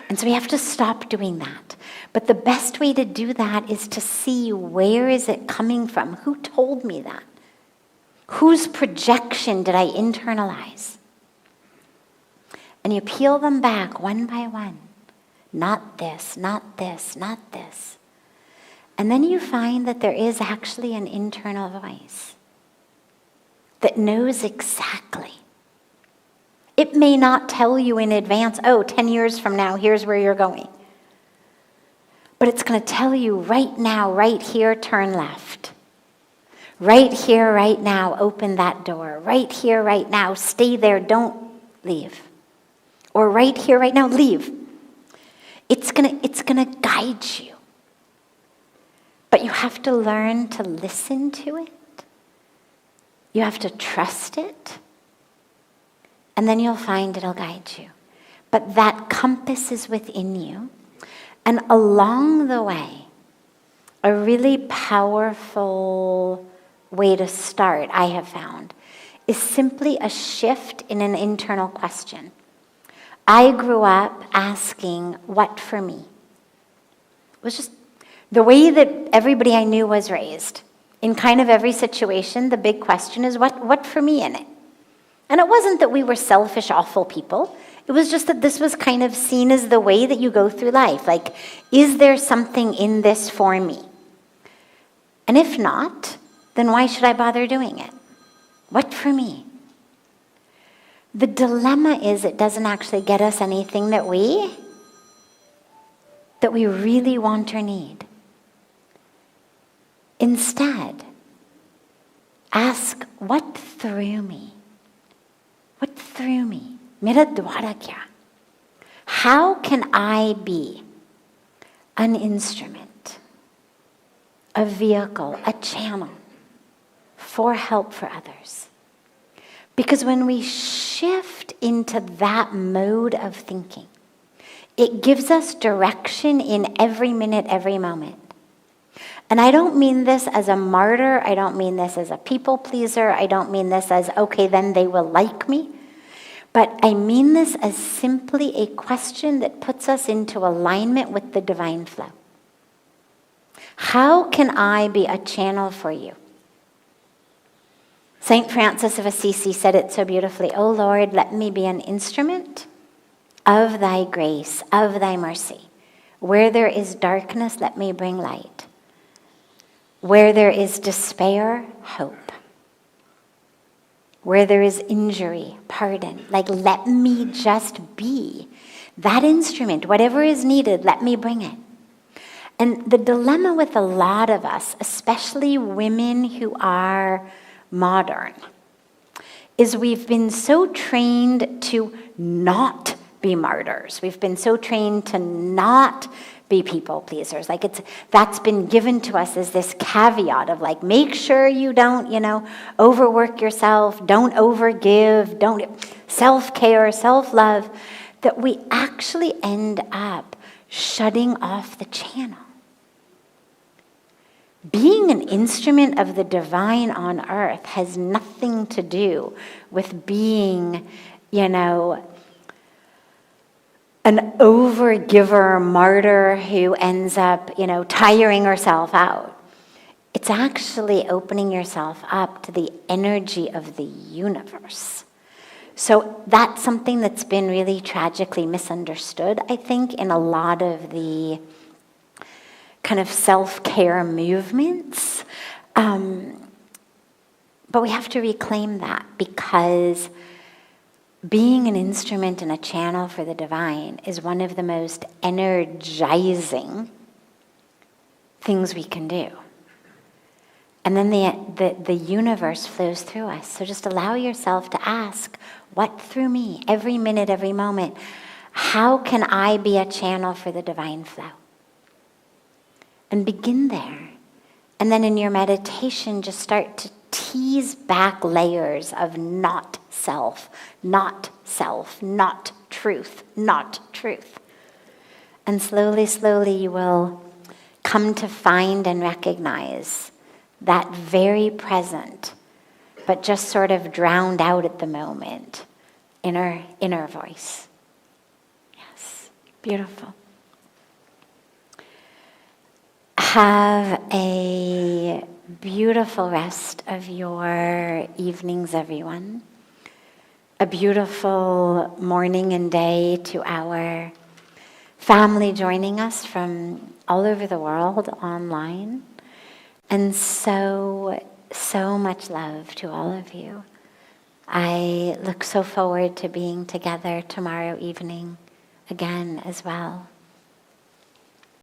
And so we have to stop doing that. But the best way to do that is to see, where is it coming from? Who told me that? Whose projection did I internalize? And you peel them back one by one. Not this, not this, not this. And then you find that there is actually an internal voice that knows exactly. It may not tell you in advance, 10 years from now, here's where you're going. But it's going to tell you right now, right here, turn left. Right here, right now, open that door. Right here, right now, stay there, don't leave. Or right here, right now, leave. It's gonna guide you. But you have to learn to listen to it. You have to trust it. And then you'll find it'll guide you. But that compass is within you. And along the way, a really powerful way to start, I have found, is simply a shift in an internal question. I grew up asking, what for me? It was just the way that everybody I knew was raised. In kind of every situation, the big question is, what for me in it? And it wasn't that we were selfish, awful people. It was just that this was kind of seen as the way that you go through life. Like, is there something in this for me? And if not, then why should I bother doing it? What for me? The dilemma is it doesn't actually get us anything that we really want or need. Instead, ask, what through me? What through me? Mera dwara kya? How can I be an instrument, a vehicle, a channel for help for others? Because when we shift into that mode of thinking, it gives us direction in every minute, every moment. And I don't mean this as a martyr. I don't mean this as a people pleaser. I don't mean this as, okay, then they will like me. But I mean this as simply a question that puts us into alignment with the divine flow. How can I be a channel for you? St. Francis of Assisi said it so beautifully. O Lord, let me be an instrument of thy grace, of thy mercy. Where there is darkness, let me bring light. Where there is despair, hope. Where there is injury, pardon. Like, let me just be. That instrument, whatever is needed, let me bring it. And the dilemma with a lot of us, especially women who are modern, is we've been so trained to not be martyrs. We've been so trained to not be people pleasers. Like, that's been given to us as this caveat of like, make sure you don't, overwork yourself, don't overgive, don't self-care, self-love, that we actually end up shutting off the channel. Being an instrument of the divine on earth has nothing to do with being, an overgiver martyr who ends up, tiring herself out. It's actually opening yourself up to the energy of the universe. So that's something that's been really tragically misunderstood, I think, in a lot of the kind of self-care movements. But we have to reclaim that, because being an instrument and a channel for the divine is one of the most energizing things we can do. And then the universe flows through us. So just allow yourself to ask, what through me, every minute, every moment, how can I be a channel for the divine flow? And begin there. And then in your meditation, just start to tease back layers of not self, not truth, not truth. And slowly, slowly you will come to find and recognize that very present, but just sort of drowned out at the moment, inner voice. Yes, beautiful. Have a beautiful rest of your evenings, everyone. A beautiful morning and day to our family joining us from all over the world online. And so much love to all of you. I look so forward to being together tomorrow evening again as well.